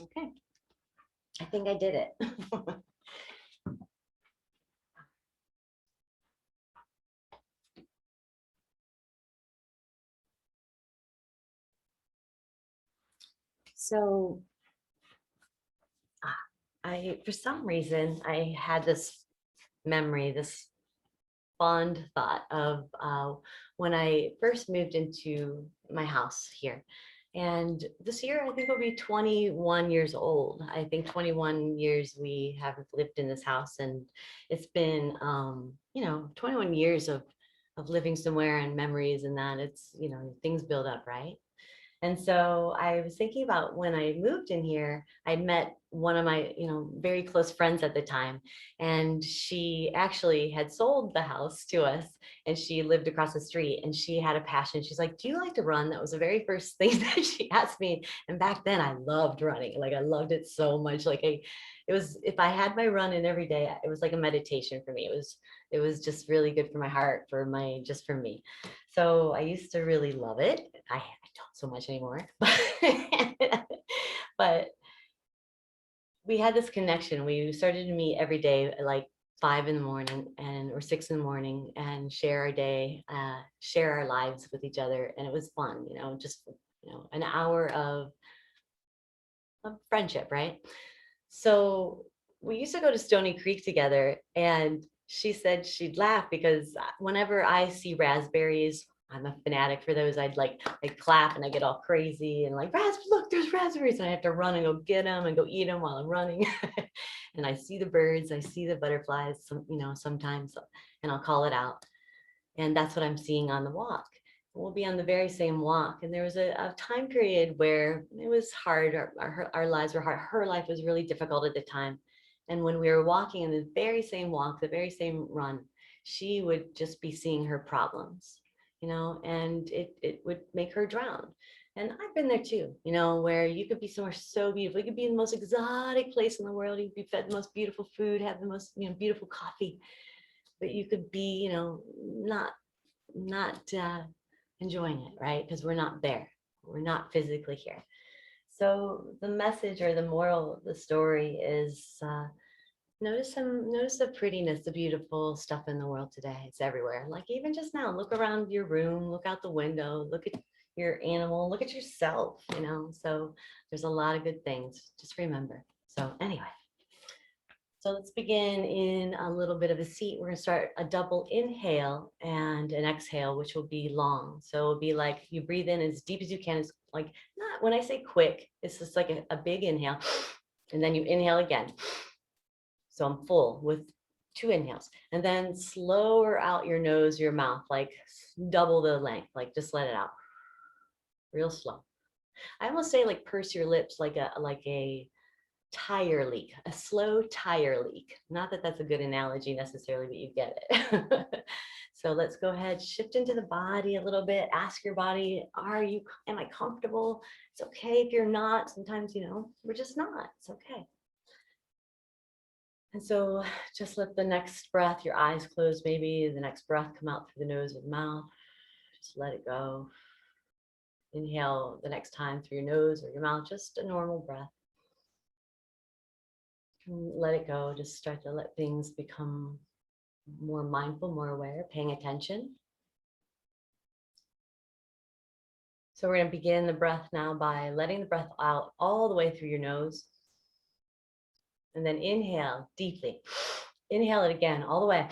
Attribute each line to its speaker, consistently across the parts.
Speaker 1: Okay, I think I did it. So for some reason, I had this memory, this fond thought of when I first moved into my house here. And this year, I think I'll be 21 years old. I think 21 years we have lived in this house, and it's been, 21 years of living somewhere and memories and that. It's, things build up, right? And so I was thinking about when I moved in here, I'd met one of my, very close friends at the time. And she actually had sold the house to us, and she lived across the street, and she had a passion. She's like, "Do you like to run?" That was the very first thing that she asked me. And back then I loved running. Like I loved it so much. It was, if I had my run in every day, it was like a meditation for me. It was just really good for my heart, just for me. So I used to really love it. I don't so much anymore, but we had this connection. We started to meet every day at like 5 in the morning or 6 in the morning, and share our day, share our lives with each other. And it was fun, just, an hour of friendship, right? So we used to go to Stony Creek together, and she said she'd laugh because whenever I see raspberries, I'm a fanatic for those. I'd clap and I get all crazy and like, look, there's raspberries. And I have to run and go get them and go eat them while I'm running. And I see the birds, I see the butterflies, sometimes, and I'll call it out. And that's what I'm seeing on the walk. We'll be on the very same walk. And there was a time period where it was hard. Our lives were hard. Her life was really difficult at the time. And when we were walking in the very same walk, the very same run, she would just be seeing her problems, and it would make her drown. And I've been there too, where you could be somewhere so beautiful. You could be in the most exotic place in the world. You could be fed the most beautiful food, have the most, beautiful coffee, but you could be, not enjoying it, right? Because we're not there. We're not physically here. So the message or the moral of the story is notice the prettiness, the beautiful stuff in the world today. It's everywhere. Like even just now, look around your room, look out the window, look at your animal, look at yourself, So there's a lot of good things. Just remember. So anyway. So let's begin in a little bit of a seat. We're going to start a double inhale and an exhale, which will be long. So it'll be like you breathe in as deep as you can. It's like, not when I say quick, it's just like a big inhale. And then you inhale again. So I'm full with 2 inhales. And then slower out your nose, your mouth, like double the length, like just let it out real slow. I almost say like purse your lips like a tire leak, a slow tire leak. Not that that's a good analogy necessarily, but you get it. So let's go ahead, shift into the body a little bit. Ask your body, am I comfortable? It's okay if you're not. Sometimes, we're just not. It's okay. And so just let the next breath, your eyes close, maybe the next breath come out through the nose or the mouth. Just let it go. Inhale the next time through your nose or your mouth, just a normal breath. Let it go. Just start to let things become more mindful, more aware, paying attention. So we're going to begin the breath now by letting the breath out all the way through your nose. And then inhale deeply. Inhale it again all the way.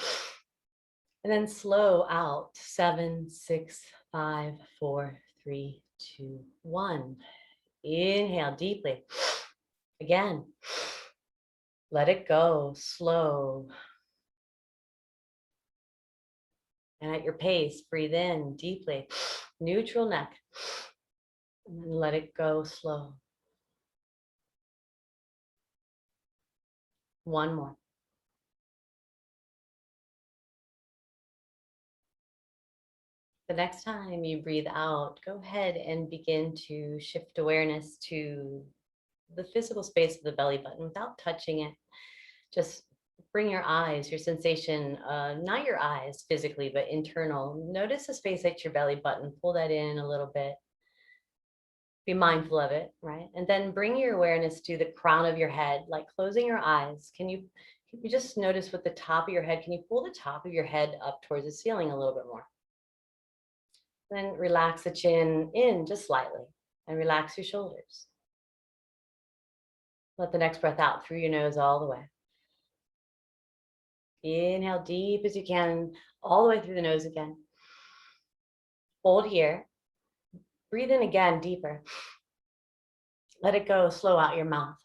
Speaker 1: And then slow out. 7, 6, 5, 4, 3, 2, 1. Inhale deeply. Again. Let it go, slow. And at your pace, breathe in deeply, neutral neck. And then let it go slow. One more. The next time you breathe out, go ahead and begin to shift awareness to the physical space of the belly button without touching it. Just bring your eyes, your sensation, not your eyes physically, but internal. Notice the space at your belly button. Pull that in a little bit. Be mindful of it, right? And then bring your awareness to the crown of your head, like closing your eyes. Can you just notice with the top of your head, can you pull the top of your head up towards the ceiling a little bit more? Then relax the chin in just slightly and relax your shoulders. Let the next breath out through your nose all the way. Inhale deep as you can, all the way through the nose again. Hold here. Breathe in again, deeper. Let it go, slow out your mouth.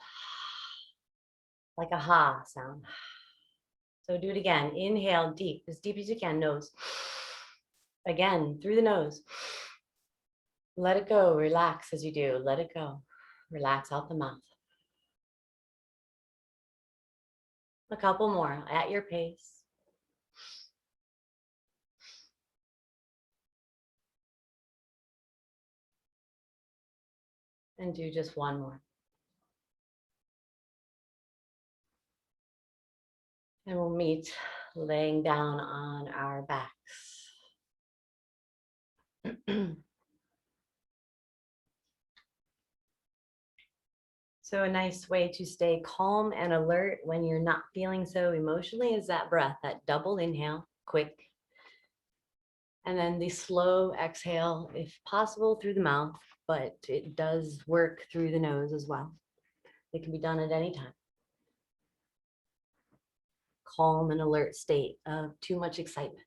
Speaker 1: Like a ha sound. So do it again. Inhale deep as you can, nose. Again, through the nose. Let it go, relax as you do. Let it go. Relax out the mouth. A couple more at your pace. And do just one more. And we'll meet laying down on our backs. So a nice way to stay calm and alert when you're not feeling so emotionally is that breath, that double inhale, quick. And then the slow exhale, if possible, through the mouth, but it does work through the nose as well. It can be done at any time. Calm and alert state of too much excitement.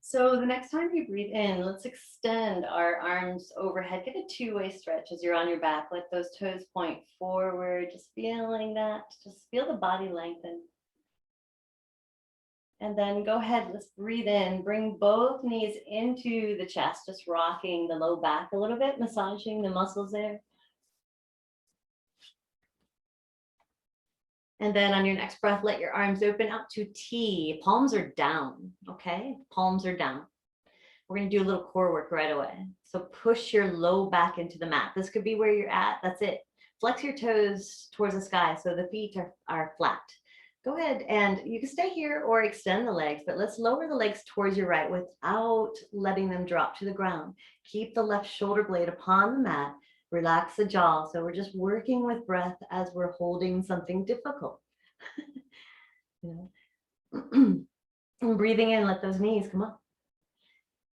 Speaker 1: So the next time you breathe in, let's extend our arms overhead. Get a two-way stretch as you're on your back. Let those toes point forward. Just feeling that. Just feel the body lengthen. And then go ahead, let's breathe in. Bring both knees into the chest, just rocking the low back a little bit, massaging the muscles there. And then on your next breath, let your arms open up to T. Palms are down, okay? Palms are down. We're gonna do a little core work right away. So push your low back into the mat. This could be where you're at, that's it. Flex your toes towards the sky so the feet are flat. Go ahead and you can stay here or extend the legs, but let's lower the legs towards your right without letting them drop to the ground. Keep the left shoulder blade upon the mat. Relax the jaw. So we're just working with breath as we're holding something difficult. You know? And breathing in, let those knees come up.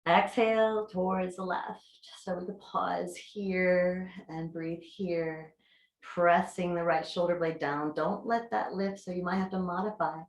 Speaker 1: Exhale towards the left. So we can pause here and breathe here. Pressing the right shoulder blade down. Don't let that lift, so you might have to modify.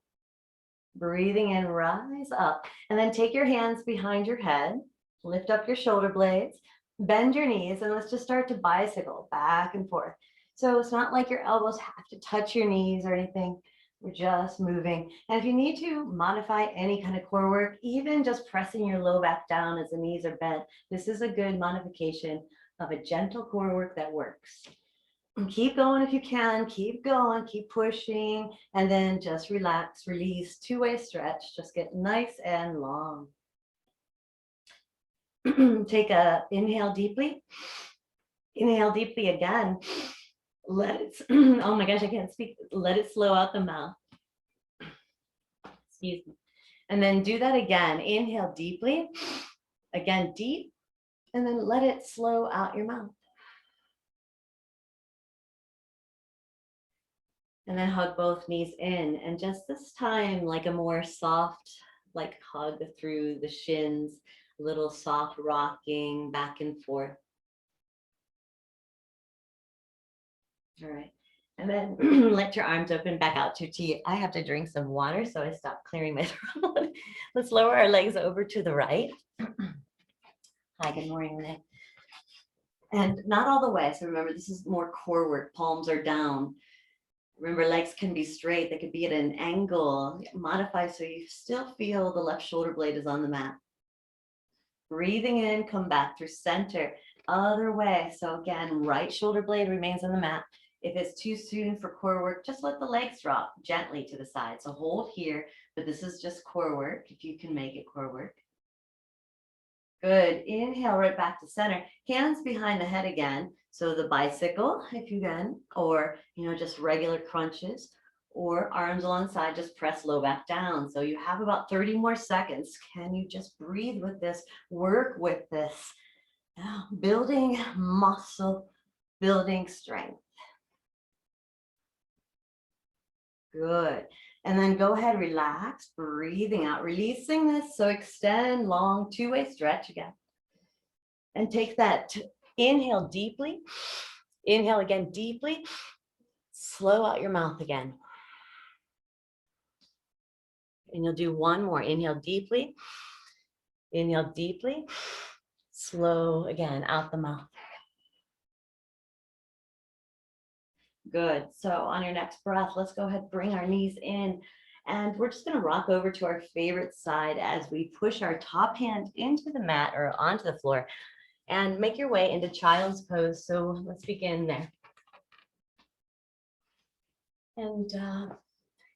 Speaker 1: Breathing in, rise up. And then take your hands behind your head. Lift up your shoulder blades. Bend your knees, and let's just start to bicycle back and forth. So it's not like your elbows have to touch your knees or anything. We're just moving. And if you need to modify any kind of core work, even just pressing your low back down as the knees are bent, this is a good modification of a gentle core work that works. And keep going if you can, keep going, keep pushing, and then just relax, release, two-way stretch, just get nice and long. Take a inhale deeply. Inhale deeply again. Let it, oh my gosh, I can't speak. Let it slow out the mouth. Excuse me. And then do that again. Inhale deeply. Again, deep. And then let it slow out your mouth. And then hug both knees in. And just this time, like a more soft, like hug through the shins. Little soft rocking back and forth. All right. And then let your arms open back out to T. I have to drink some water, so I stopped clearing my throat. Let's lower our legs over to the right. Hi, good morning, Renee. And not all the way. So remember, this is more core work. Palms are down. Remember, legs can be straight. They could be at an angle. Modify so you still feel the left shoulder blade is on the mat. Breathing in, come back through center, other way. So again, right shoulder blade remains on the mat. If it's too soon for core work, just let the legs drop gently to the side. So hold here, but this is just core work, if you can make it core work. Good, inhale right back to center. Hands behind the head again. So the bicycle, if you can, or just regular crunches. or arms alongside, just press low back down. So you have about 30 more seconds. Can you just breathe with this, work with this? Now, building muscle, building strength. Good. And then go ahead, relax, breathing out, releasing this. So extend, long two-way stretch again. And take that inhale deeply. Inhale again deeply. Slow out your mouth again. And you'll do one more. Inhale deeply. Inhale deeply. Slow again out the mouth. Good. So on your next breath, let's go ahead, bring our knees in. And we're just going to rock over to our favorite side as we push our top hand into the mat or onto the floor and make your way into child's pose. So let's begin there. And,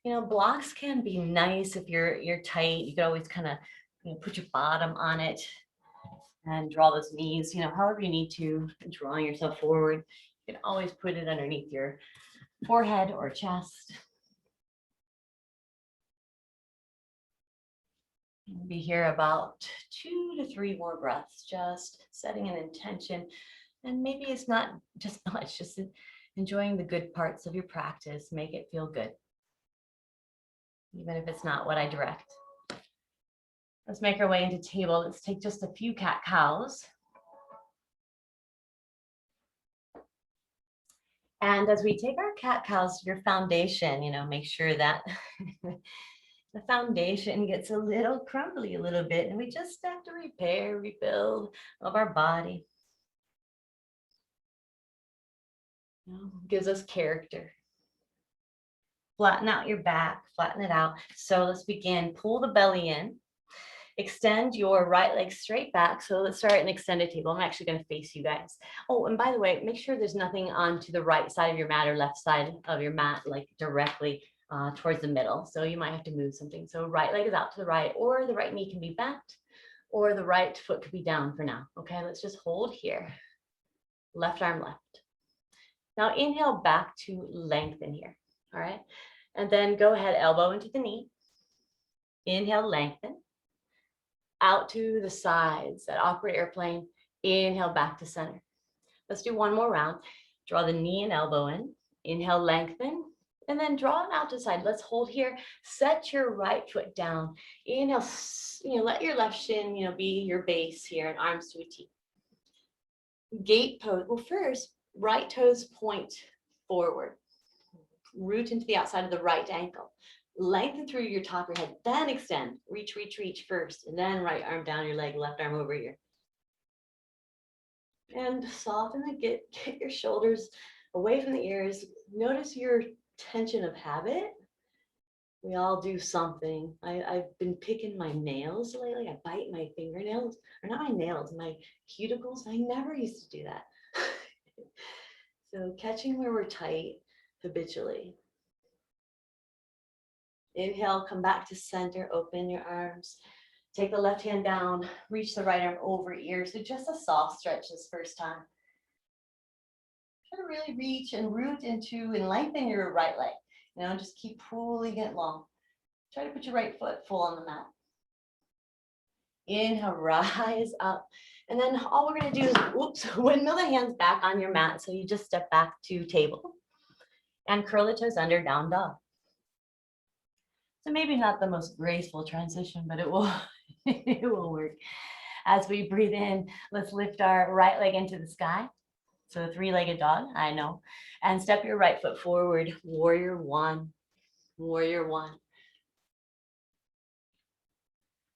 Speaker 1: you know, blocks can be nice if you're tight. You could always kind of, you know, put your bottom on it and draw those knees, you know, however you need to, drawing yourself forward. You can always put it underneath your forehead or chest. Be here about 2 to 3 more breaths, just setting an intention. And maybe it's not just much, just enjoying the good parts of your practice. Make it feel good, even if it's not what I direct. Let's make our way into table. Let's take just a few cat-cows. And as we take our cat-cows, your foundation, you know, make sure that the foundation gets a little crumbly a little bit, and we just have to repair, rebuild of our body. You know, gives us character. Flatten out your back, flatten it out. So let's begin. Pull the belly in. Extend your right leg straight back. So let's start an extended table. I'm actually going to face you guys. Oh, and by the way, make sure there's nothing on to the right side of your mat or left side of your mat, like directly towards the middle. So you might have to move something. So right leg is out to the right, or the right knee can be bent, or the right foot could be down for now. Okay, let's just hold here. Left arm left. Now inhale back to lengthen here. All right. And then go ahead, elbow into the knee. Inhale, lengthen. Out to the sides, that awkward airplane. Inhale back to center. Let's do one more round. Draw the knee and elbow in. Inhale, lengthen. And then draw it out to the side. Let's hold here. Set your right foot down. Inhale, let your left shin, be your base here and arms to a T. Gate pose. Well, first, right toes point forward. Root into the outside of the right ankle. Lengthen through your top of your head, then extend. Reach, reach, reach first, and then right arm down your leg, left arm over here. And soften and get your shoulders away from the ears. Notice your tension of habit. We all do something. I've been picking my nails lately. I bite my fingernails, or not my nails, my cuticles. I never used to do that. So catching where we're tight habitually. Inhale, come back to center, open your arms. Take the left hand down, reach the right arm over ear. So just a soft stretch this first time. Try to really reach and root into and lengthen your right leg. Just keep pulling it long. Try to put your right foot full on the mat. Inhale, rise up. And then all we're going to do is, windmill the hands back on your mat. So you just step back to table and curl the toes under, down dog. So maybe not the most graceful transition, but it will, it will work. As we breathe in, let's lift our right leg into the sky. So a three-legged dog, I know. And step your right foot forward, warrior one, warrior one.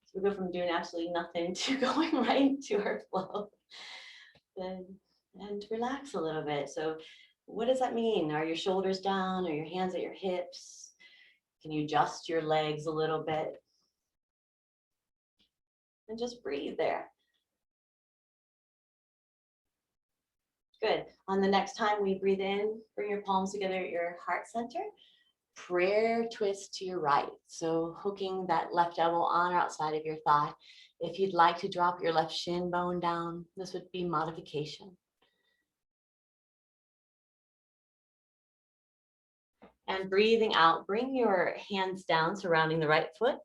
Speaker 1: So we go from doing absolutely nothing to going right into our flow. And relax a little bit. So what does that mean? Are your shoulders down? Are your hands at your hips? Can you adjust your legs a little bit? And just breathe there. Good. On the next time we breathe in, bring your palms together at your heart center. Prayer twist to your right. So hooking that left elbow on or outside of your thigh. If you'd like to drop your left shin bone down, this would be modification. And breathing out, bring your hands down surrounding the right foot.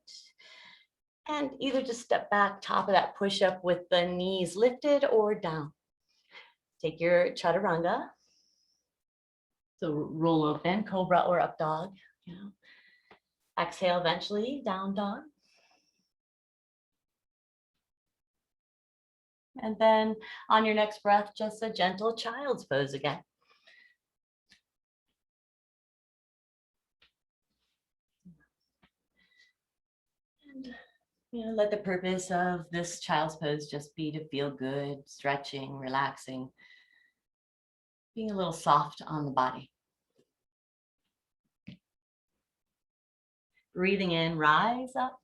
Speaker 1: And either just step back, top of that push-up with the knees lifted or down. Take your chaturanga. So roll open, cobra or up dog. Exhale, eventually down dog. And then on your next breath, just a gentle child's pose again. And let the purpose of this child's pose just be to feel good, stretching, relaxing, being a little soft on the body. Breathing in, rise up,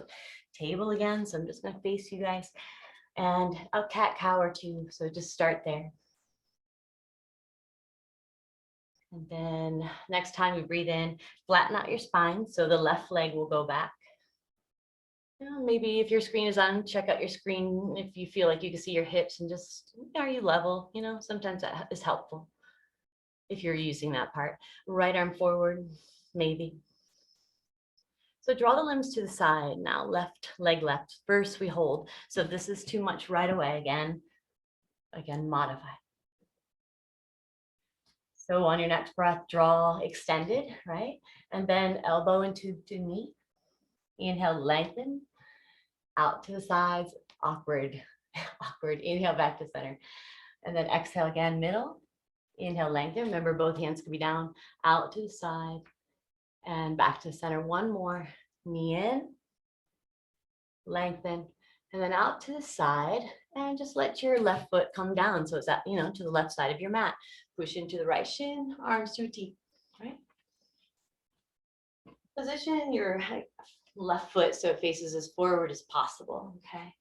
Speaker 1: table again. So I'm just going to face you guys. And a cat cow or two. So just start there. And then next time we breathe in, flatten out your spine. So the left leg will go back. Maybe if your screen is on, check out your screen if you feel like you can see your hips and just, are you level? Sometimes that is helpful if you're using that part. Right arm forward, maybe. So draw the limbs to the side now, left leg left. First we hold. So if this is too much right away, again, modify. So on your next breath, draw extended, right? And then elbow into knee. Inhale, lengthen. Out to the sides, awkward, awkward. Inhale, back to center. And then exhale again, middle. Inhale, lengthen. Remember, both hands can be down, out to the side, and back to the center. One more. Knee in, lengthen, and then out to the side, and just let your left foot come down. So it's at, to the left side of your mat. Push into the right shin, arms to a T, right? Position your left foot so it faces as forward as possible, okay?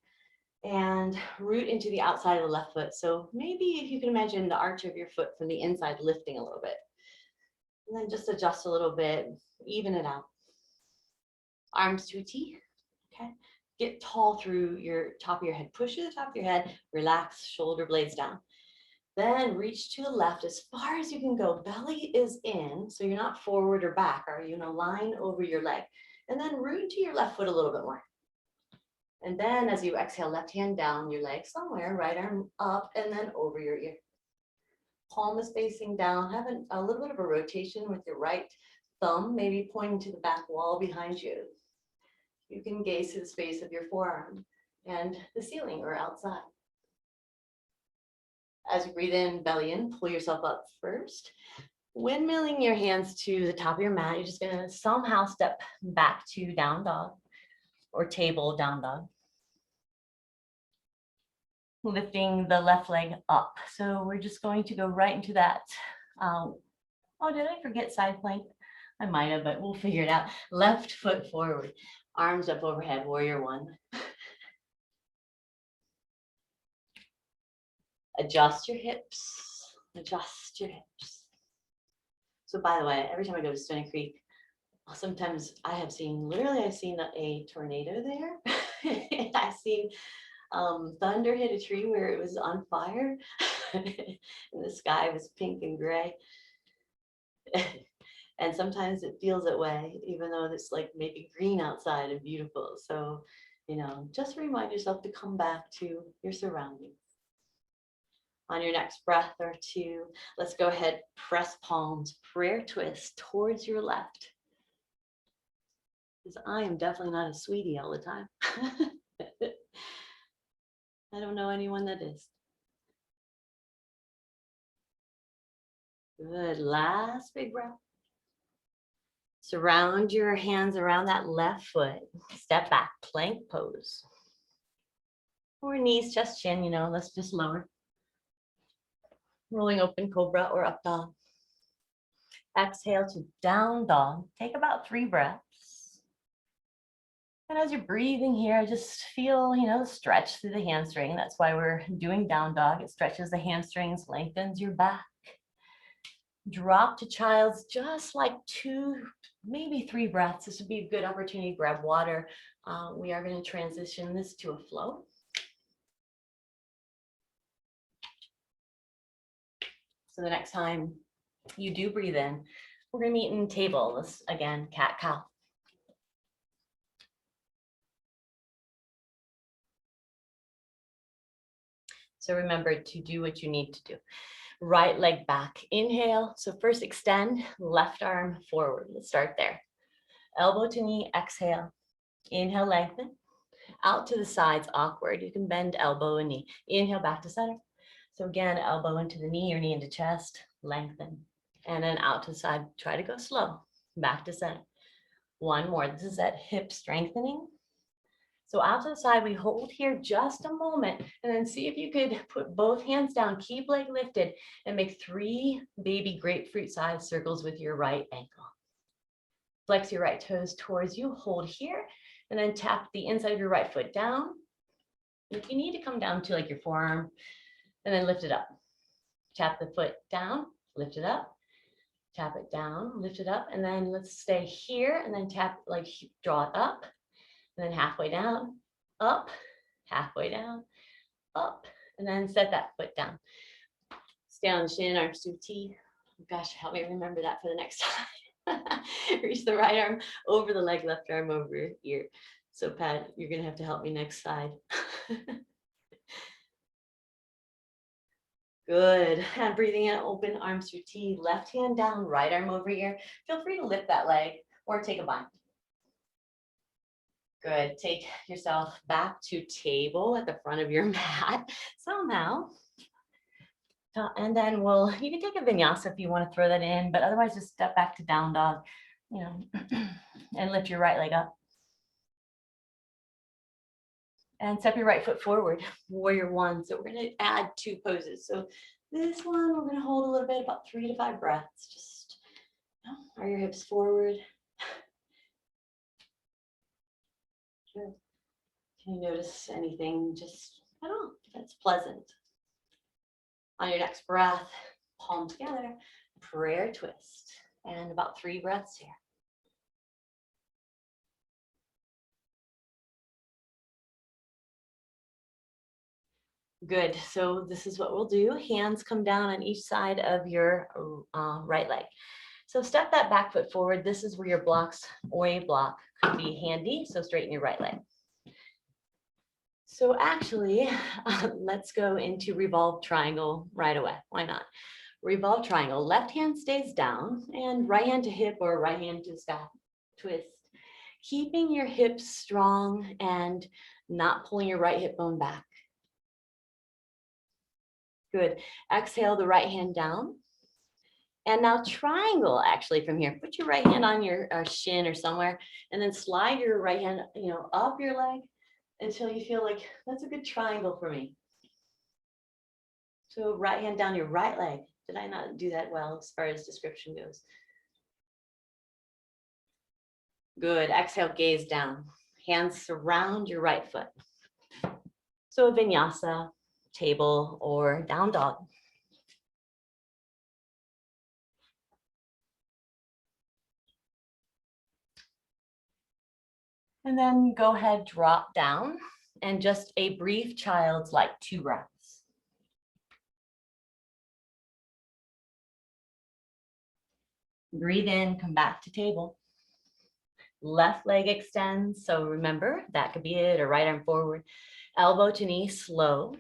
Speaker 1: And root into the outside of the left foot. So maybe if you can imagine the arch of your foot from the inside lifting a little bit. And then just adjust a little bit, even it out. Arms to a T, okay? Get tall through your top of your head. Push to the top of your head, relax, shoulder blades down. Then reach to the left as far as you can go. Belly is in, so you're not forward or back. Are you in a line over your leg? And then root into your left foot a little bit more. And then as you exhale, left hand down your leg somewhere, right arm up and then over your ear. Palm is facing down. Have a little bit of a rotation with your right thumb, maybe pointing to the back wall behind you. You can gaze to the space of your forearm and the ceiling or outside. As you breathe in, belly in, pull yourself up first. Windmilling your hands to the top of your mat, you're just going to somehow step back to down dog or table down dog. Lifting the left leg up. So we're just going to go right into that. Oh, did I forget side plank? I might have, but we'll figure it out. Left foot forward, arms up overhead, warrior one. Adjust your hips, adjust your hips. So by the way, every time I go to Stony Creek, sometimes I've seen a tornado there. I've seen thunder hit a tree where it was on fire and the sky was pink and gray. And sometimes it feels that way, even though it's like maybe green outside and beautiful. So, just remind yourself to come back to your surroundings. On your next breath or two, let's go ahead, press palms, prayer twist towards your left. Because I am definitely not a sweetie all the time. I don't know anyone that is. Good, last big breath. Surround your hands around that left foot. Step back, plank pose. Or knees, chest, chin, let's just lower. Rolling open, cobra or up dog. Exhale to down dog. Take about 3 breaths. And as you're breathing here, just feel, stretch through the hamstring. That's why we're doing down dog. It stretches the hamstrings, lengthens your back. Drop to child's, just like 2, maybe 3 breaths. This would be a good opportunity to grab water. We are going to transition this to a flow. So the next time you do breathe in, We're gonna meet in table. This again, cat cow. So remember to do what you need to do. Right leg back, inhale. So first extend, left arm forward. Let's start there. Elbow to knee, exhale. Inhale, lengthen. Out to the sides, awkward. You can bend elbow and knee. Inhale, back to center. So again, elbow into the knee or knee into chest, lengthen. And then out to the side, try to go slow. Back to center. One more. This is that hip strengthening. So out to the side, we hold here just a moment and then see if you could put both hands down, keep leg lifted, and make 3 baby grapefruit size circles with your right ankle. Flex your right toes towards you, hold here, and then tap the inside of your right foot down. If you need to come down to like your forearm, and then lift it up. Tap the foot down, lift it up, tap it down, lift it up, and then let's stay here, and then tap, like draw it up, and then halfway down, up, halfway down, up, and then set that foot down. Stay on the shin, arms to T. Gosh, help me remember that for the next time. Reach the right arm over the leg, left arm over your ear. So Pat, you're gonna have to help me next side. Good. And breathing in, open arms through T, left hand down, right arm over here. Feel free to lift that leg or take a bind. Good. Take yourself back to table at the front of your mat. So now, and then you can take a vinyasa if you want to throw that in, but otherwise just step back to down dog, and lift your right leg up. And step your right foot forward, warrior 1. So we're going to add 2 poses. So this one, we're going to hold a little bit, about 3 to 5 breaths. Just are your hips forward. Good. Can you notice anything just at all that's pleasant? On your next breath, palm together, prayer twist. And about 3 breaths here. Good. So this is what we'll do. Hands come down on each side of your right leg. So step that back foot forward. This is where your blocks or a block could be handy. So straighten your right leg. So actually, let's go into revolve triangle right away. Why not? Revolve triangle. Left hand stays down and right hand to hip or right hand to sky. Twist. Keeping your hips strong and not pulling your right hip bone back. Good. Exhale the right hand down. And now triangle actually from here. Put your right hand on your shin or somewhere and then slide your right hand, up your leg until you feel like that's a good triangle for me. So right hand down your right leg. Did I not do that well as far as description goes? Good. Exhale, gaze down. Hands surround your right foot. So a vinyasa, table, or down dog. And then go ahead, drop down, and just a brief child's like 2 breaths. Breathe in, come back to table. Left leg extends, so remember, that could be it, or right arm forward. Elbow to knee, slow.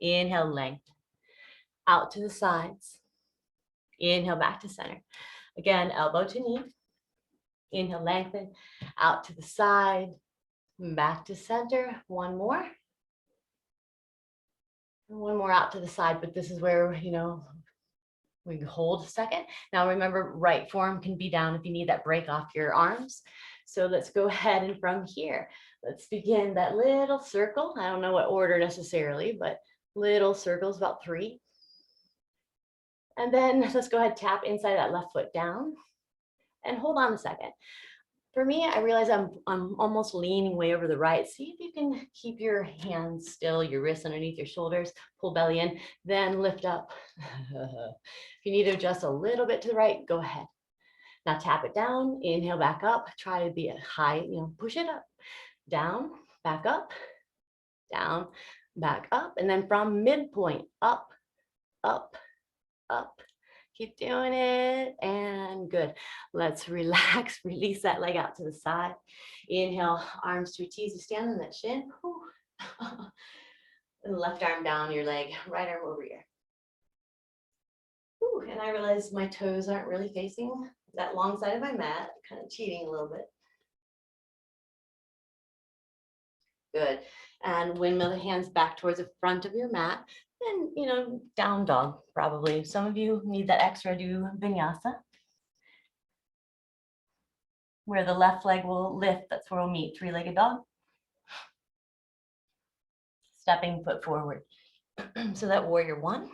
Speaker 1: Inhale, length. Out to the sides. Inhale, back to center. Again, elbow to knee. Inhale, lengthen. Out to the side. Back to center. One more. One more out to the side, but this is where, we hold a second. Now remember, right forearm can be down if you need that break off your arms. So let's go ahead and from here, let's begin that little circle. I don't know what order necessarily, but little circles, about 3. And then let's go ahead, tap inside that left foot down and hold on a second. For me, I realize I'm almost leaning way over the right. See if you can keep your hands still, your wrists underneath your shoulders, pull belly in, then lift up. If you need to adjust a little bit to the right, go ahead. Now tap it down, inhale back up, try to be at high, push it up, down, back up, down, back up, and then from midpoint, up, up, up. Keep doing it. And good. Let's relax. Release that leg out to the side. Inhale, arms to a T as you stand on that shin. And left arm down your leg, right arm over here. And I realize my toes aren't really facing that long side of my mat, kind of cheating a little bit. Good. And windmill the hands back towards the front of your mat. And, down dog, probably. Some of you need that extra, do vinyasa, where the left leg will lift. That's where we'll meet three-legged dog. Stepping foot forward. So that warrior one.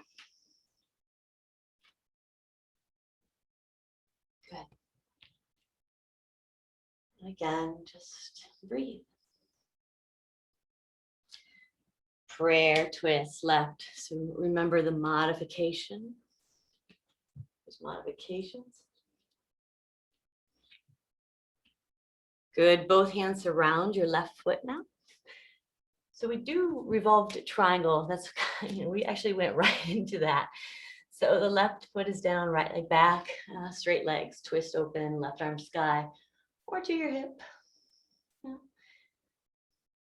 Speaker 1: Good. And again, just breathe. Prayer twist left. So remember the modification. There's modifications. Good. Both hands surround your left foot now. So we do revolved triangle. That's, we actually went right into that. So the left foot is down, right leg back, straight legs, twist open, left arm sky, or to your hip. Yeah.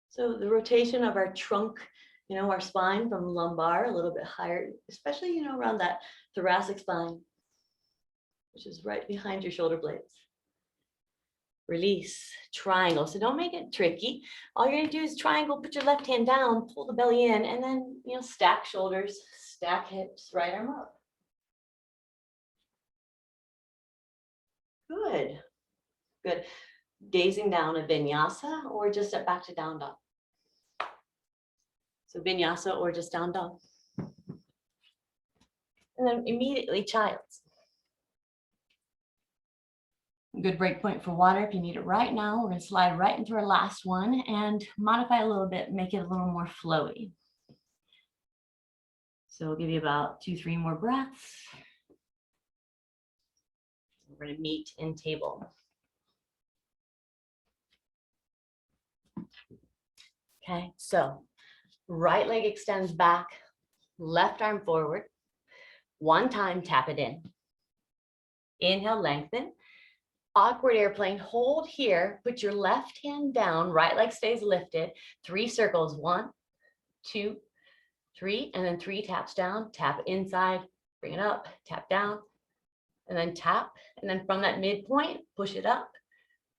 Speaker 1: So the rotation of our trunk, our spine from lumbar a little bit higher, especially, around that thoracic spine, which is right behind your shoulder blades. Release, triangle. So don't make it tricky. All you're gonna do is triangle, put your left hand down, pull the belly in, and then, stack shoulders, stack hips, right arm up. Good, good. Gazing down a vinyasa or just step back to down dog. So vinyasa or just down dog. And then immediately child's. Good break point for water if you need it right now. We're going to slide right into our last one and modify a little bit, make it a little more flowy. So we'll give you about 2-3 more breaths. We're going to meet in table. Okay, so right leg extends back, left arm forward. One time, tap it in. Inhale, lengthen. Awkward airplane, hold here, put your left hand down, right leg stays lifted. 3 circles, 1, 2, 3, and then 3 taps down, tap inside, bring it up, tap down, and then tap. And then from that midpoint, push it up,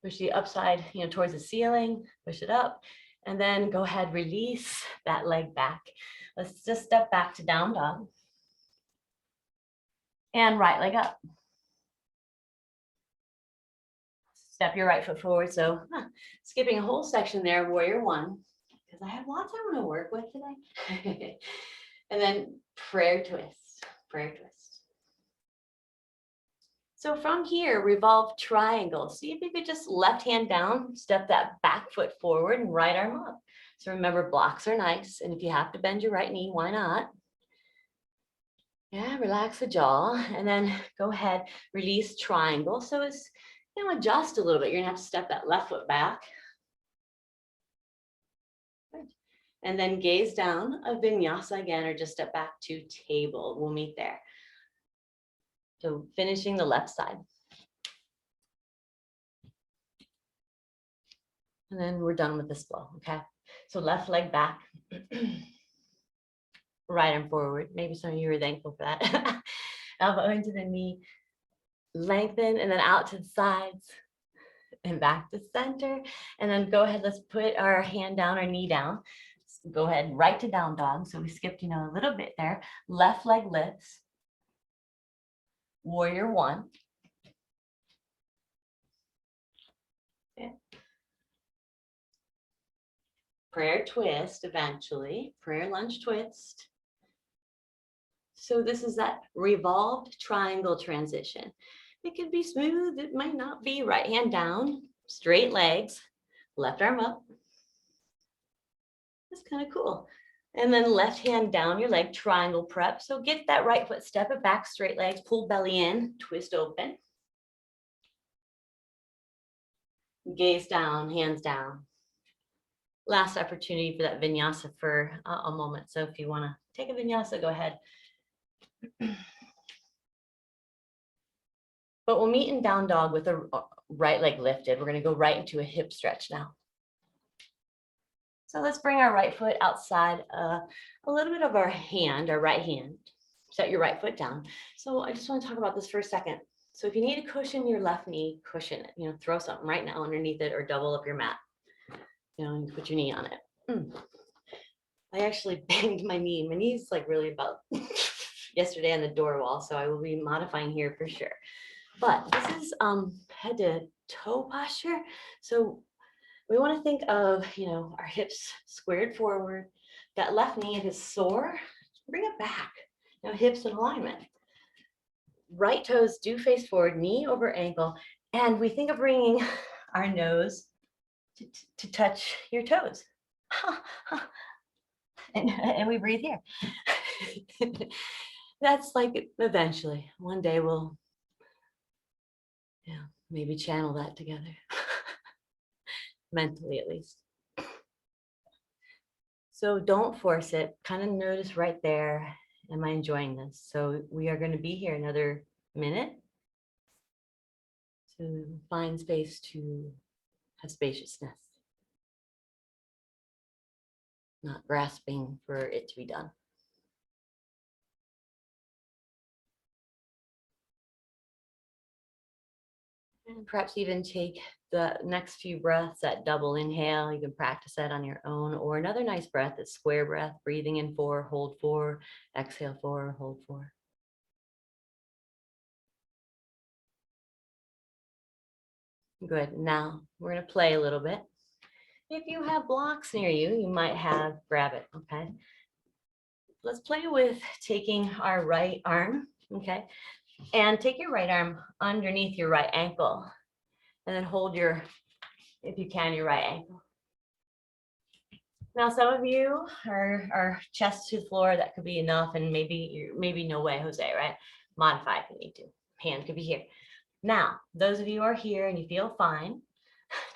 Speaker 1: push the upside, towards the ceiling, push it up, and then go ahead, release that leg back. Let's just step back to down dog. And right leg up. Step your right foot forward. So skipping a whole section there, warrior one, because I have lots I want to work with today. And then prayer twist, prayer twist. So from here, revolve triangle. See if you could just left hand down, step that back foot forward and right arm up. So remember, blocks are nice. And if you have to bend your right knee, why not? Yeah, relax the jaw and then go ahead, release triangle. So it's, adjust a little bit. You're gonna have to step that left foot back. Good. And then gaze down a vinyasa again, or just step back to table. We'll meet there. So finishing the left side. And then we're done with this flow, okay? So left leg back, right arm forward. Maybe some of you are thankful for that. Elbow into the knee, lengthen, and then out to the sides and back to center. And then go ahead, let's put our hand down, our knee down. Go ahead, right to down dog. So we skipped, a little bit there. Left leg lifts. Warrior one. Okay. Prayer twist eventually. Prayer lunge twist. So this is that revolved triangle transition. It could be smooth. It might not be. Right hand down, straight legs, left arm up. That's kind of cool. And then left hand down your leg, triangle prep. So get that right foot, step it back, straight legs, pull belly in, twist open. Gaze down, hands down. Last opportunity for that vinyasa for a moment. So if you want to take a vinyasa, go ahead. But we'll meet in down dog with the right leg lifted. We're going to go right into a hip stretch now. So let's bring our right foot outside a little bit of our hand, our right hand. Set your right foot down. So I just want to talk about this for a second. So if you need to cushion your left knee, cushion it. You know, throw something right now underneath it or double up your mat. You know, and put your knee on it. I actually banged my knee. My knee's like really about yesterday on the door wall, so I will be modifying here for sure. But this is head to toe posture. So we want to think of, you know, our hips squared forward. That left knee is sore. Bring it back. You know, hips in alignment. Right toes do face forward, knee over ankle. And we think of bringing our nose to touch your toes. And we breathe here. That's like eventually, one day we'll, yeah, maybe channel that together. Mentally, at least. So don't force it. Kind of notice right there. Am I enjoying this? So we are going to be here another minute to find space to have spaciousness, not grasping for it to be done. And perhaps even take the next few breaths, that double inhale. You can practice that on your own, or another nice breath is square breath, breathing in 4, hold 4, exhale 4, hold 4. Good. Now we're going to play a little bit. If you have blocks near you, you might have, grab it, okay? Let's play with taking our right arm, okay? And take your right arm underneath your right ankle and then hold your, if you can, your right ankle. Now, some of you are chest to the floor. That could be enough, and maybe no way, Jose, right? Modify if you need to. Hand could be here. Now, those of you who are here and you feel fine,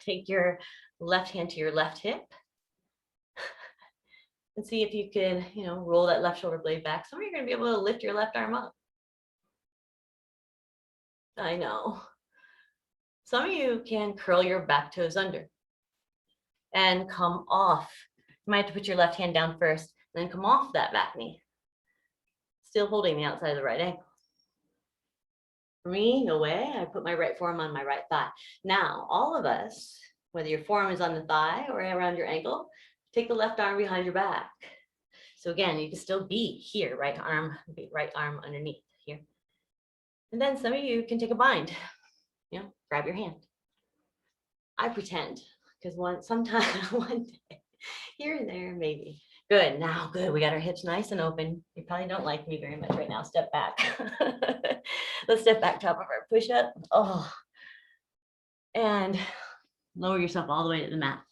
Speaker 1: take your left hand to your left hip and see if you can, you know, roll that left shoulder blade back. Some of you are going to be able to lift your left arm up. I know. Some of you can curl your back toes under and come off. You might have to put your left hand down first, then come off that back knee, still holding the outside of the right ankle. For me, no way. I put my right forearm on my right thigh. Now, all of us, whether your forearm is on the thigh or around your ankle, take the left arm behind your back. So again, you can still be here, right arm underneath here. And then some of you can take a bind, you know, grab your hand. I pretend, because sometime one day, here and there, maybe. Good, now good, we got our hips nice and open. You probably don't like me very much right now, step back. Let's step back, top of our push-up. Oh, and lower yourself all the way to the mat.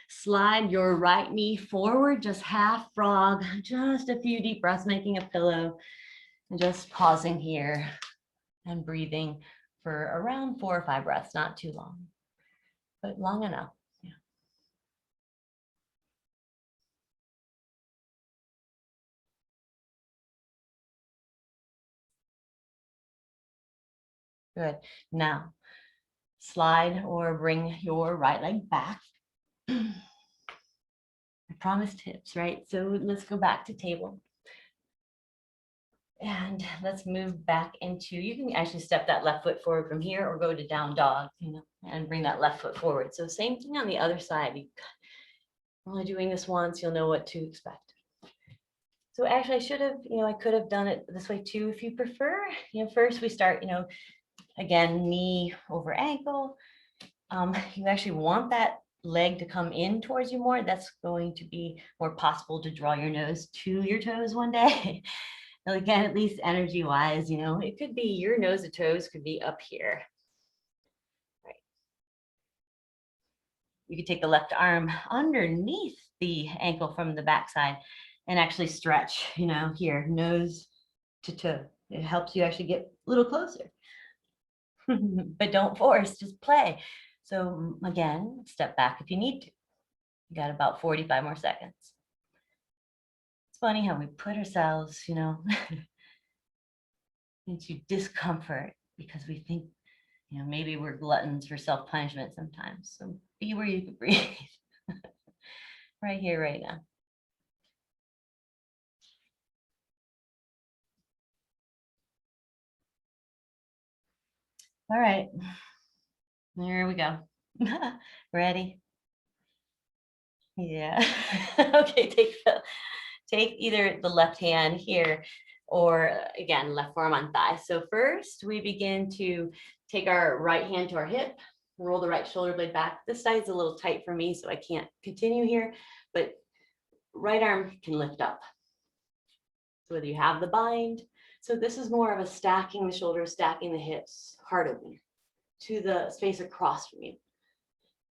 Speaker 1: Slide your right knee forward, just half frog, just a few deep breaths, making a pillow, and just pausing here and breathing for around 4 or 5 breaths, not too long, but long enough. Yeah. Good. Now, slide or bring your right leg back. I promised hips, right? So let's go back to table. And let's move back into, you can actually step that left foot forward from here or go to down dog, you know, and bring that left foot forward. So same thing on the other side. You're only doing this once, you'll know what to expect. So actually I should have, you know, I could have done it this way too, if you prefer. You know, first we start, you know, again, knee over ankle. You actually want that leg to come in towards you more. That's going to be more possible to draw your nose to your toes one day. Again, at least energy wise, you know, it could be your nose to toes could be up here. Right. You could take the left arm underneath the ankle from the backside and actually stretch, you know, here, nose to toe. It helps you actually get a little closer. But don't force, just play. So again, step back if you need to. You got about 45 more seconds. It's funny how we put ourselves, you know, into discomfort because we think, maybe we're gluttons for self-punishment sometimes. So be where you can breathe right here, right now. All right, there we go. Ready? Yeah. Okay, take either the left hand here or again, left forearm on thigh. So first we begin to take our right hand to our hip, roll the right shoulder blade back. This side's a little tight for me, so I can't continue here, but right arm can lift up. So whether you have the bind, so this is more of a stacking the shoulders, stacking the hips, heart opener to the space across from you.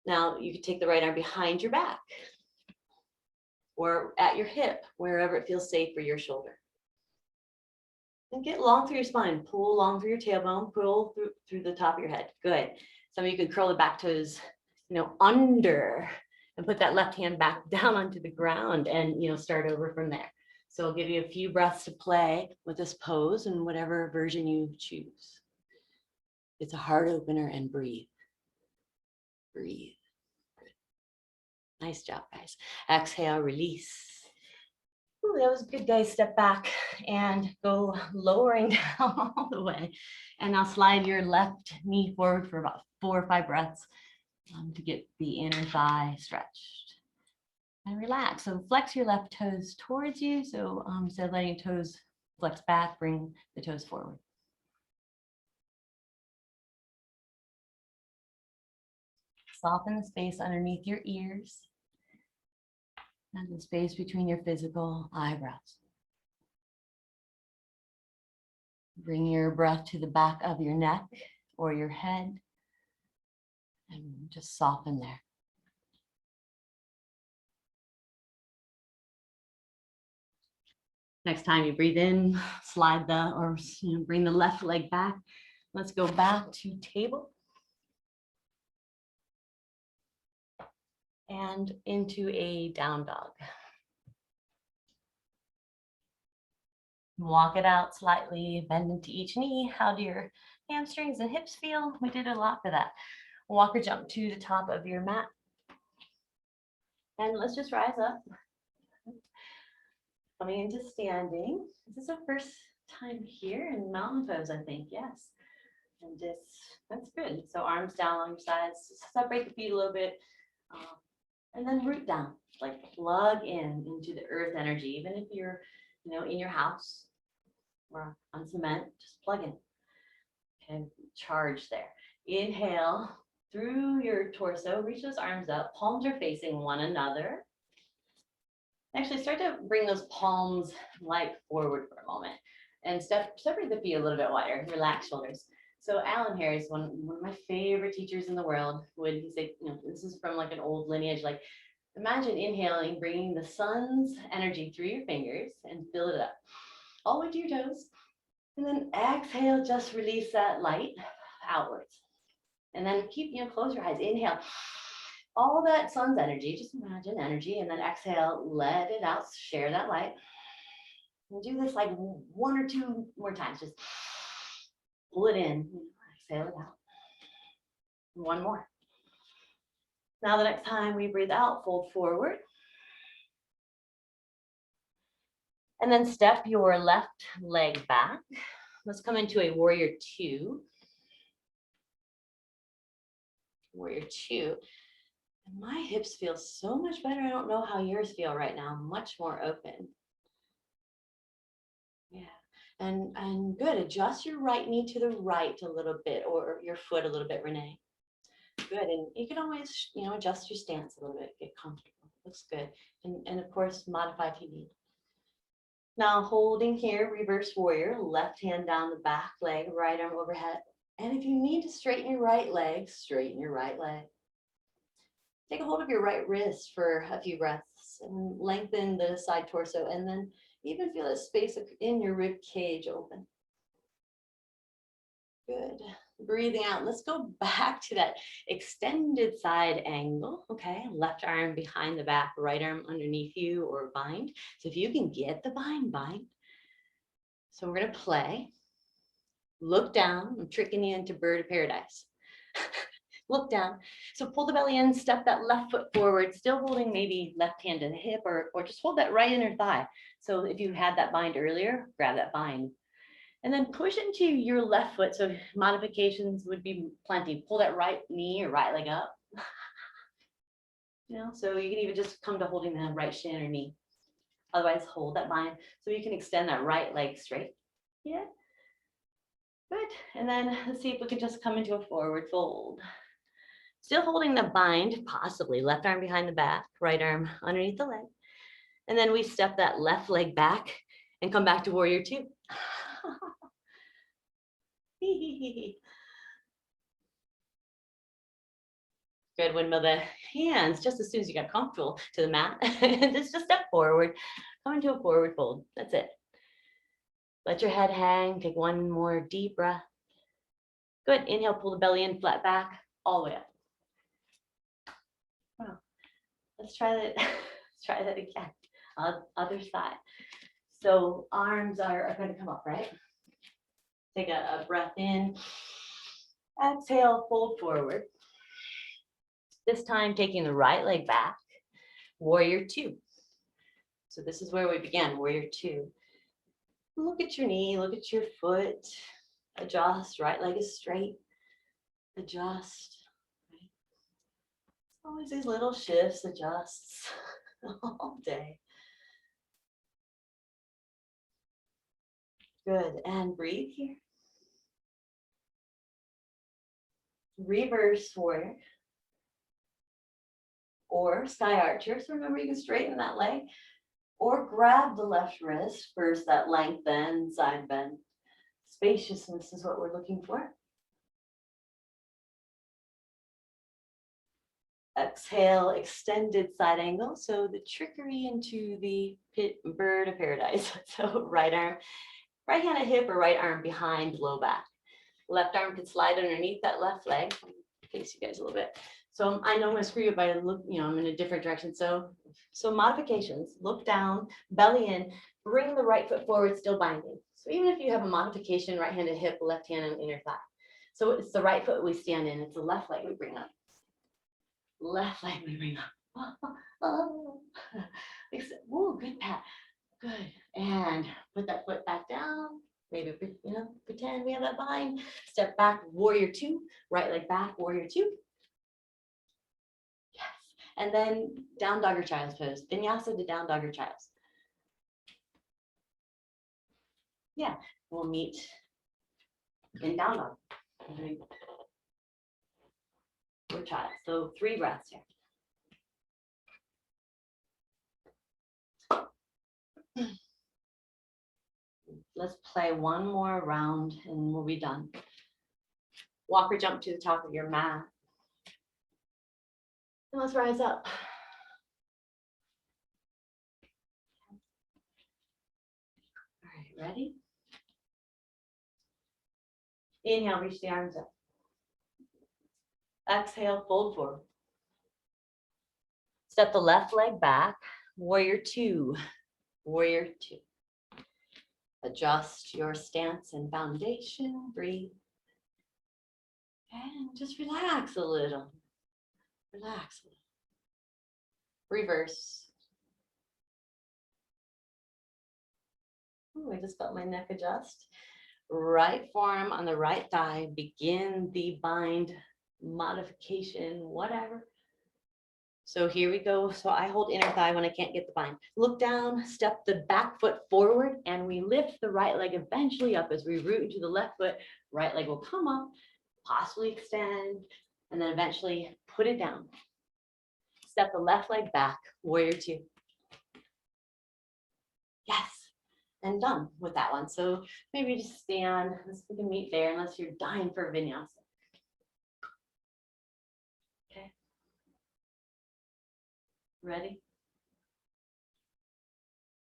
Speaker 1: Now you could take the right arm behind your back or at your hip, wherever it feels safe for your shoulder. And get long through your spine, pull long through your tailbone, pull through the top of your head. Good. Some of you can curl the back toes, under and put that left hand back down onto the ground and, start over from there. So I'll give you a few breaths to play with this pose and whatever version you choose. It's a heart opener and breathe. Breathe. Good. Nice job, guys. Exhale, release. Ooh, that was good, guys. Step back and go lowering down all the way. And now slide your left knee forward for about 4 or 5 breaths to get the inner thigh stretched. And relax. So flex your left toes towards you. So instead of letting your toes flex back, bring the toes forward. Soften the space underneath your ears and the space between your physical eyebrows. Bring your breath to the back of your neck or your head and just soften there. Next time you breathe in, slide bring the left leg back. Let's go back to table. And into a down dog. Walk it out slightly, bend into each knee. How do your hamstrings and hips feel? We did a lot for that. Walk or jump to the top of your mat. And let's just rise up. Coming into standing. This is our first time here in mountain pose, I think. Yes. And that's good. So arms down on your sides. Separate the feet a little bit. And then root down, like plug into the earth energy. Even if you're, in your house or on cement, just plug in and charge there. Inhale through your torso, reach those arms up. Palms are facing one another. Actually, start to bring those palms like forward for a moment and separate the feet a little bit wider. Relax shoulders. So Alan Harris, one of my favorite teachers in the world, he say, this is from like an old lineage, like imagine inhaling, bringing the sun's energy through your fingers and fill it up all the way to your toes. And then exhale, just release that light outwards. And then keep, close your eyes, inhale. All that sun's energy, just imagine energy, and then exhale, let it out, share that light. We'll do this like 1 or 2 more times, just pull it in, exhale it out. 1 more. Now the next time we breathe out, fold forward. And then step your left leg back. Let's come into a warrior 2. Warrior 2. And my hips feel so much better. I don't know how yours feel right now. Much more open. Yeah. And good. Adjust your right knee to the right a little bit, or your foot a little bit, Renee. Good. And you can always, adjust your stance a little bit, get comfortable. Looks good. And of course, modify if you need. Now holding here, reverse warrior, left hand down the back leg, right arm overhead. And if you need to straighten your right leg, straighten your right leg. Take a hold of your right wrist for a few breaths and lengthen the side torso, and then even feel a space in your rib cage open. Good. Breathing out. Let's go back to that extended side angle. Okay. Left arm behind the back, right arm underneath you or bind. So if you can get the bind. So we're going to play. Look down. I'm tricking you into bird of paradise. Look down. So pull the belly in, step that left foot forward, still holding maybe left hand to the hip, or just hold that right inner thigh. So if you had that bind earlier, grab that bind. And then push into your left foot. So modifications would be plenty. Pull that right knee or right leg up. So you can even just come to holding the right shin or knee. Otherwise, hold that bind so you can extend that right leg straight. Yeah. Good. And then let's see if we can just come into a forward fold. Still holding the bind, possibly left arm behind the back, right arm underneath the leg. And then we step that left leg back and come back to warrior two. Good. Windmill the hands just as soon as you get comfortable to the mat. Just step forward, come into a forward fold. That's it. Let your head hang. Take one more deep breath. Good. Inhale, pull the belly in, flat back, all the way up. Wow. Let's try that. Let's try that again. Other side. So arms are going to come up, right? Take a breath in. Exhale, fold forward. This time taking the right leg back, warrior two. So this is where we began, warrior two. Look at your knee, look at your foot. Adjust, right leg is straight. Adjust. Right? Always these little shifts, adjusts all day. Good, and breathe here. Reverse warrior. Or sky archer. So remember, you can straighten that leg. Or grab the left wrist. First, that length bend, side bend. Spaciousness is what we're looking for. Exhale, extended side angle. So the trickery into the bird of paradise. So right arm, right hand at hip, or right arm behind low back. Left arm can slide underneath that left leg. Face you guys a little bit. So I know I'm gonna screw you by look, I'm in a different direction. So modifications, look down, belly in, bring the right foot forward, still binding. So even if you have a modification, right hand at hip, left hand on inner thigh. So it's the right foot we stand in, it's the left leg we bring up. Left leg we bring up. Oh. Ooh, good pat. Good. And put that foot back down. Maybe, pretend we have that bind. Step back, warrior two. Right leg back, warrior two. Yes. And then down dog or child's pose. Vinyasa to down dog or child's. Yeah. We'll meet in down dog. Or child. So 3 breaths here. Let's play one more round and we'll be done. Walk or jump to the top of your mat. And let's rise up. All right, ready? Inhale, reach the arms up. Exhale, fold forward. Step the left leg back, warrior two, warrior two. Adjust your stance and foundation, breathe. And just relax a little. Relax a little. Reverse. Ooh, I just felt my neck adjust. Right forearm on the right thigh. Begin the bind modification, whatever. So here we go. So I hold inner thigh when I can't get the bind. Look down, step the back foot forward, and we lift the right leg eventually up as we root into the left foot. Right leg will come up, possibly extend, and then eventually put it down. Step the left leg back, warrior two. Yes, and done with that one. So maybe just stand, we can meet there unless you're dying for vinyasa. Okay. Ready?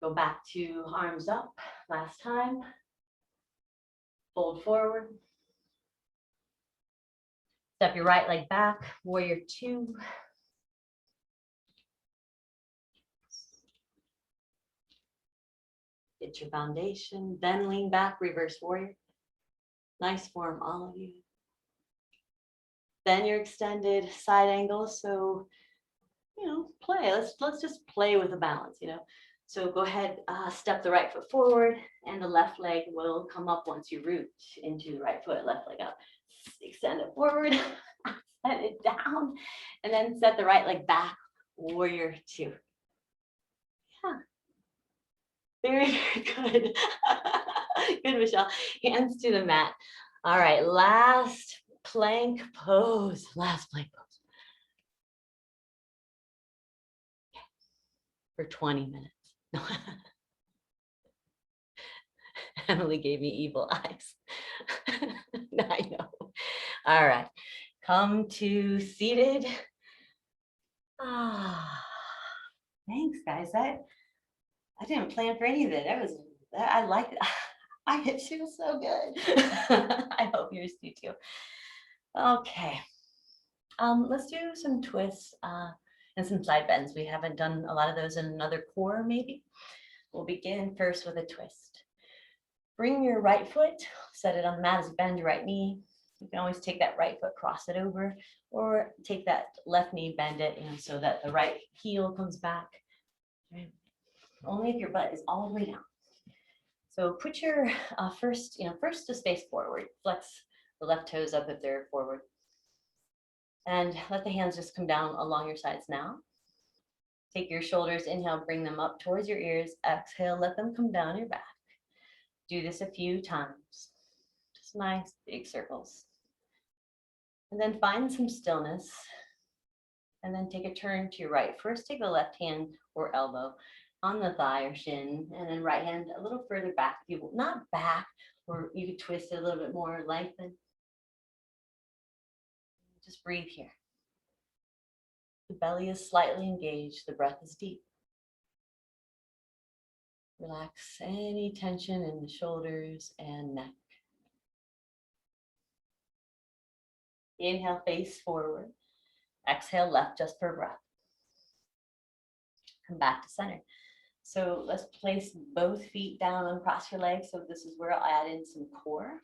Speaker 1: Go back to arms up, last time. Fold forward. Step your right leg back, warrior two. Get your foundation, then lean back, reverse warrior. Nice form, all of you. Then your extended side angle. So, play. Let's just play with the balance, So go ahead, step the right foot forward, and the left leg will come up once you root into the right foot, left leg up. Extend it forward, set it down, and then set the right leg back, warrior two. Yeah. Very, very good. Good, Michelle. Hands to the mat. All right, last plank pose. Last plank pose. For 20 minutes. Emily gave me evil eyes. I know. All right. Come to seated. Thanks, guys. I didn't plan for any of it. I like it. It feels so good. I hope yours do too. Okay. Let's do some twists and some side bends. We haven't done a lot of those in another core, maybe. We'll begin first with a twist. Bring your right foot, set it on the mat as you bend your right knee. You can always take that right foot, cross it over, or take that left knee, bend it, so that the right heel comes back. Right? Only if your butt is all the way down. So put your first just face forward. Flex the left toes up if they're forward. And let the hands just come down along your sides now. Take your shoulders, inhale, bring them up towards your ears. Exhale, let them come down your back. Do this a few times. Just nice big circles. And then find some stillness. And then take a turn to your right. First, take the left hand or elbow on the thigh or shin, and then right hand a little further back. Not back, or you could twist it a little bit more, lengthen. Just breathe here. The belly is slightly engaged. The breath is deep. Relax any tension in the shoulders and neck. Inhale, face forward. Exhale, left just for breath. Come back to center. So let's place both feet down and cross your legs. So this is where I'll add in some core.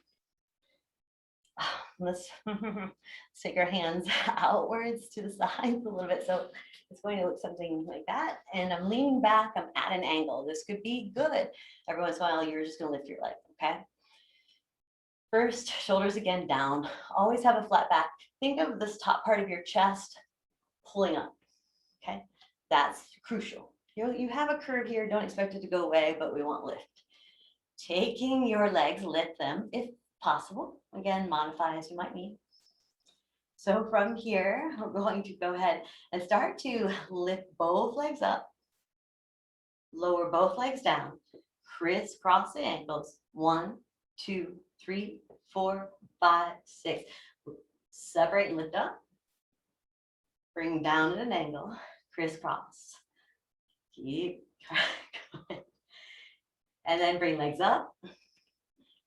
Speaker 1: Let's take our hands outwards to the sides a little bit. So it's going to look something like that. And I'm leaning back, I'm at an angle. This could be good. Every once in a while, you're just gonna lift your leg, okay? First, shoulders again down. Always have a flat back. Think of this top part of your chest pulling up, okay? That's crucial. You have a curve here, don't expect it to go away, but we want lift. Taking your legs, lift them if possible. Again, modify as you might need. So from here, we're going to go ahead and start to lift both legs up, lower both legs down, crisscross the ankles. 1, 2, 3, 4, 5, 6. Separate and lift up. Bring down at an angle, crisscross. Keep going. And then bring legs up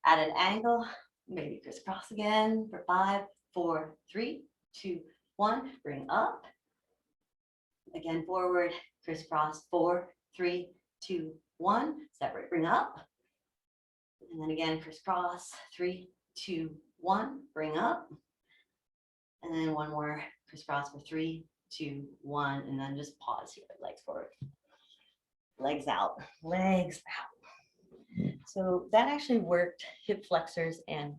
Speaker 1: at an angle, maybe crisscross again for 5, 4, 3, 2, 1. Bring up. Again, forward, crisscross, 4, 3, 2, 1. Separate, bring up. And then again, crisscross, 3, 2, 1. Bring up. And then one more crisscross for 3, 2, 1. And then just pause here, legs forward. Legs out, legs out. So that actually worked hip flexors and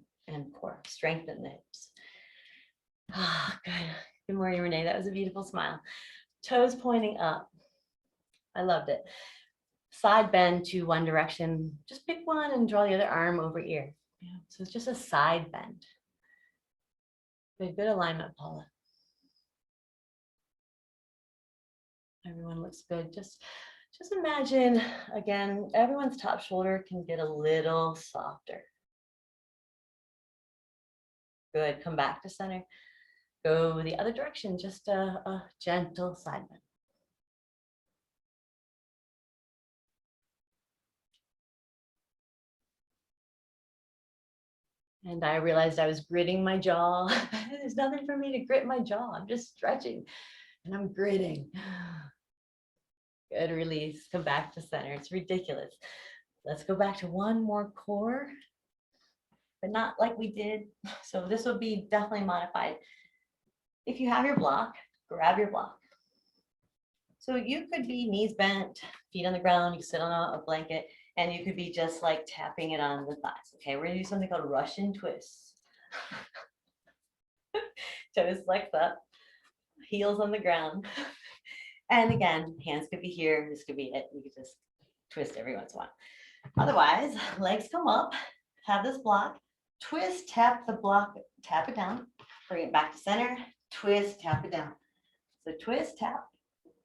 Speaker 1: core, strengthen the hips. Good. Good morning, Renee. That was a beautiful smile. Toes pointing up. I loved it. Side bend to one direction. Just pick one and draw the other arm over ear. Yeah. So it's just a side bend. Good alignment, Paula. Everyone looks good. Just imagine, again, everyone's top shoulder can get a little softer. Good. Come back to center. Go the other direction, just a gentle side bend. And I realized I was gritting my jaw. There's nothing for me to grit my jaw. I'm just stretching and I'm gritting. Good, release. Come back to center. It's ridiculous. Let's go back to one more core. but not like we did. So this will be definitely modified. If you have your block, grab your block. So you could be knees bent, feet on the ground, you can sit on a blanket, and you could be just like tapping it on the thighs. Okay, we're gonna do something called Russian twists. Toes flexed up, heels on the ground. And again, hands could be here, this could be it. You could just twist every once in a while. Otherwise, legs come up, have this block, twist, tap the block, tap it down, bring it back to center, twist, tap it down. So twist, tap,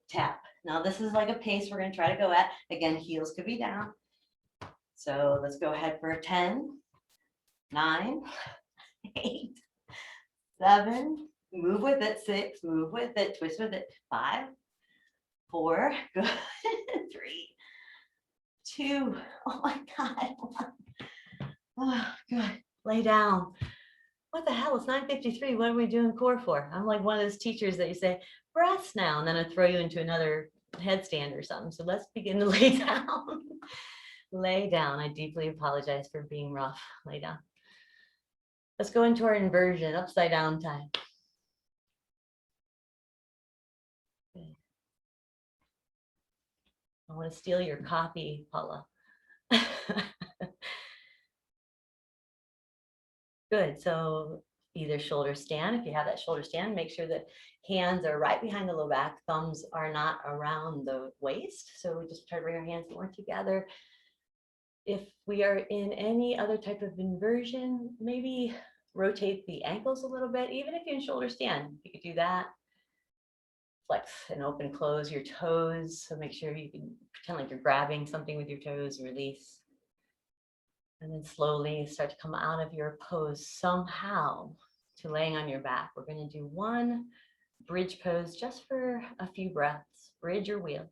Speaker 1: tap. Now this is like a pace we're going to try to go at. Again, heels could be down. So let's go ahead for 10, 9, 8, 7, move with it, 6, move with it, twist with it, 5, 4, good, 3, 2, oh my God. Oh, good, lay down. What the hell, it's 9:53, what are we doing core for? I'm like one of those teachers that you say, breaths now, and then I throw you into another headstand or something. So let's begin to lay down. Lay down. I deeply apologize for being rough. Lay down. Let's go into our inversion, upside down time. Good. I want to steal your copy, Paula. Good. So either shoulder stand, if you have that shoulder stand, make sure that hands are right behind the low back, thumbs are not around the waist. So we just try to bring our hands more together. If we are in any other type of inversion, maybe rotate the ankles a little bit, even if you're in shoulder stand, you could do that. Flex and open, close your toes. So make sure you can pretend like you're grabbing something with your toes, release. And then slowly start to come out of your pose somehow to laying on your back. We're going to do one bridge pose just for a few breaths, bridge or wheel.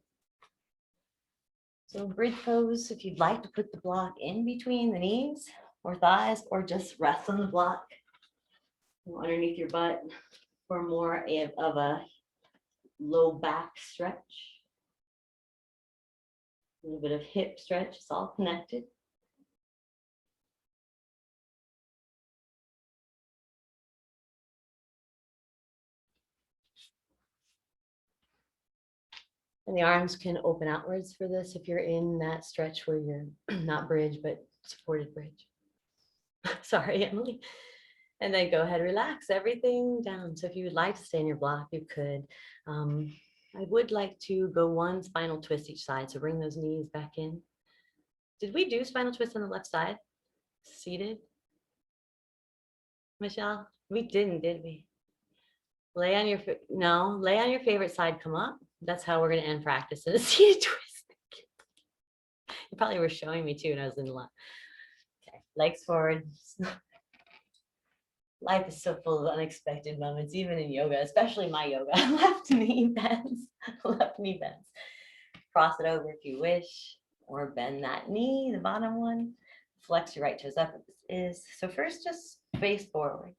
Speaker 1: So bridge pose, if you'd like to put the block in between the knees or thighs, or just rest on the block underneath your butt for more of a low back stretch. A little bit of hip stretch, it's all connected. And the arms can open outwards for this if you're in that stretch where you're not bridge, but supported bridge. Sorry, Emily. And then go ahead, relax everything down. So if you would like to stay in your block, you could. I would like to go one spinal twist each side. So bring those knees back in. Did we do spinal twist on the left side? Seated? Michelle? We didn't, did we? Lay on your, no, lay on your favorite side, come up. That's how we're going to end practice in a seated twist. You probably were showing me too when I was in the line. Okay, legs forward. Life is so full of unexpected moments, even in yoga, especially my yoga. Left knee bends, left knee bends. Cross it over if you wish, or bend that knee, the bottom one. Flex your right toes up if this is. So first, just face forward,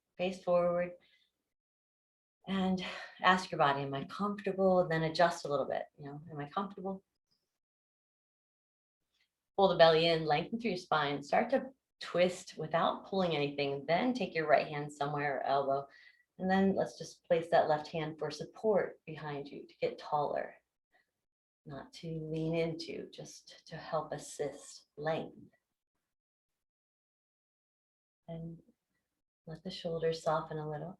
Speaker 1: and ask your body, am I comfortable? Then adjust a little bit, am I comfortable? Pull the belly in, lengthen through your spine, start to twist without pulling anything, then take your right hand somewhere or elbow, and then let's just place that left hand for support behind you to get taller, not to lean into, just to help assist length. And let the shoulders soften a little.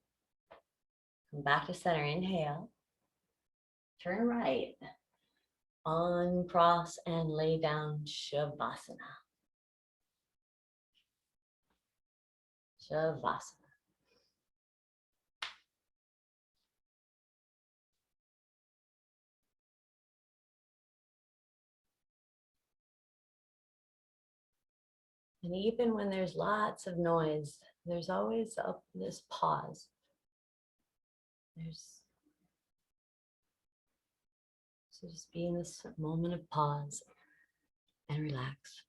Speaker 1: Come back to center, inhale, turn right, uncross and lay down, Shavasana. Shavasana. And even when there's lots of noise, there's always this pause. So just be in this moment of pause and relax.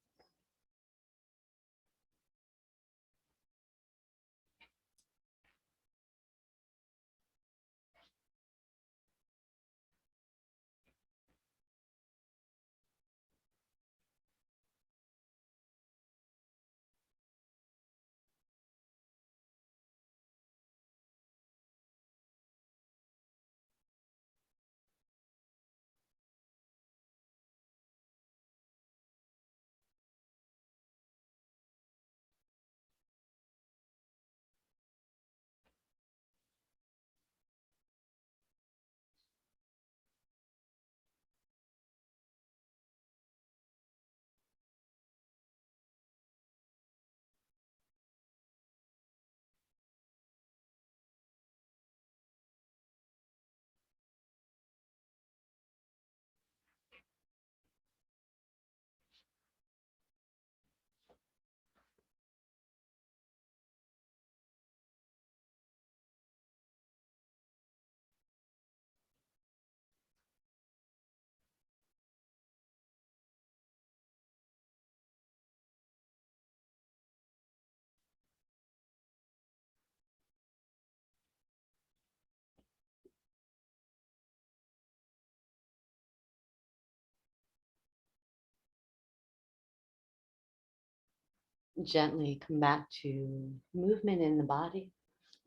Speaker 1: Gently come back to movement in the body,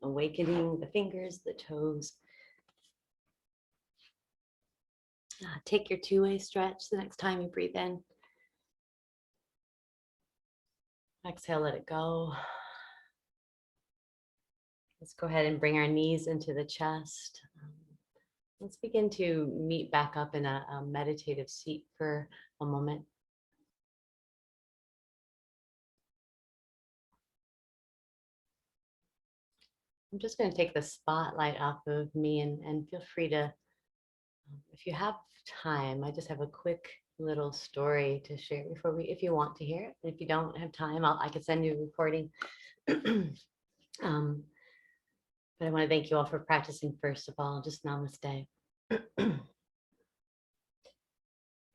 Speaker 1: awakening the fingers, the toes. Take your two-way stretch the next time you breathe in. Exhale, let it go. Let's go ahead and bring our knees into the chest. Let's begin to meet back up in a meditative seat for a moment. I'm just going to take the spotlight off of me and feel free to, if you have time, I just have a quick little story to share before we, if you want to hear it. If you don't have time, I could send you a recording. But I want to thank you all for practicing first of all, just namaste. And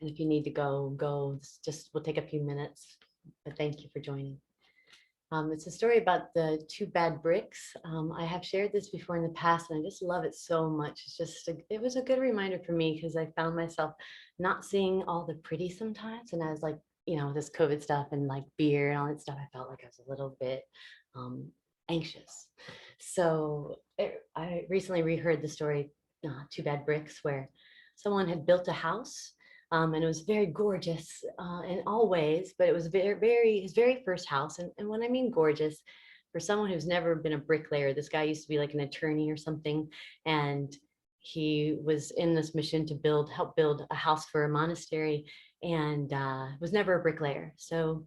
Speaker 1: if you need to go, just we'll take a few minutes, but thank you for joining. It's a story about the two bad bricks. I have shared this before in the past, and I just love it so much. It's just, it was a good reminder for me because I found myself not seeing all the pretty sometimes. And I was like, you know, this COVID stuff and like beer and all that stuff, I felt like I was a little bit anxious. So I recently reheard the story, Two Bad Bricks, where someone had built a house. And it was very gorgeous in all ways, but it was his very first house. And when I mean gorgeous, for someone who's never been a bricklayer, this guy used to be like an attorney or something. And he was in this mission to help build a house for a monastery, and was never a bricklayer. So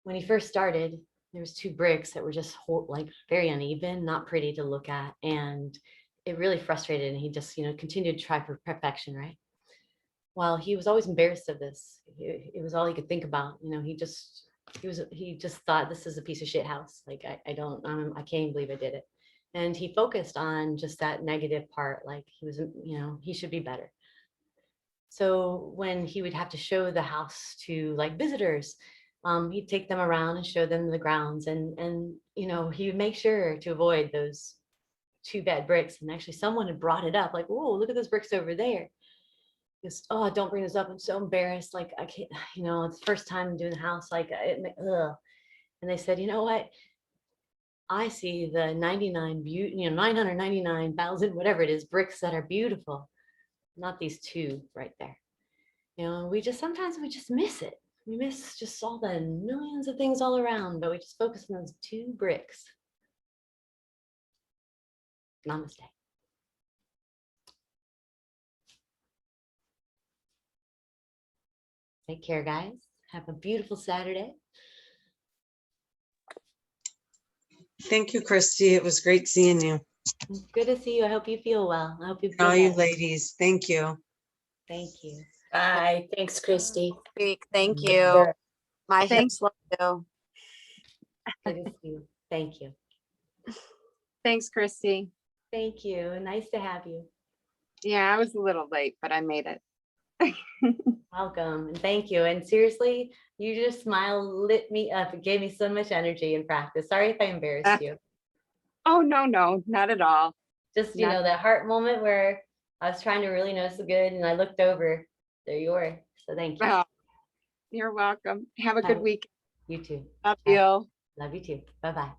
Speaker 1: when he first started, there was two bricks that were just like very uneven, not pretty to look at. And it really frustrated, and he just, you know, continued to try for perfection, right? Well, he was always embarrassed of this. It was all he could think about. You know, he just thought this is a piece of shit house. Like, I can't even believe I did it. And he focused on just that negative part. Like he was, you know, he should be better. So when he would have to show the house to like visitors, he'd take them around and show them the grounds, and you know, he would make sure to avoid those two bad bricks. And actually someone had brought it up, like, "Whoa, look at those bricks over there." Just, oh, don't bring this up. I'm so embarrassed. Like, I can't, you know, it's the first time I'm doing the house. Like, ugh. And they said, you know what? I see the 999,000, whatever it is, bricks that are beautiful, not these two right there. You know, sometimes we just miss it. We miss just all the millions of things all around, but we just focus on those two bricks. Namaste. Take care, guys. Have a beautiful Saturday.
Speaker 2: Thank you, Christy. It was great seeing you.
Speaker 1: Good to see you. I hope you feel well. I hope you feel
Speaker 2: All you
Speaker 1: better.
Speaker 2: ladies. Thank you.
Speaker 1: Thank you.
Speaker 3: Bye. Thanks, Christy.
Speaker 4: Thank you. My
Speaker 5: Thanks.
Speaker 4: hips love you.
Speaker 1: Good to see you. Thank you.
Speaker 5: Thanks, Christy.
Speaker 1: Thank you. Nice to have you.
Speaker 5: Yeah, I was a little late, but I made it.
Speaker 1: Welcome and thank you. And seriously, you just smile lit me up. It gave me so much energy in practice. Sorry if I embarrassed you.
Speaker 5: Oh, no, not at all.
Speaker 1: Just, you know, that heart moment where I was trying to really notice the good and I looked over. There you were. So thank you.
Speaker 5: Oh, you're welcome. Have a good week.
Speaker 1: You too.
Speaker 5: Love you.
Speaker 1: Love you too. Bye-bye.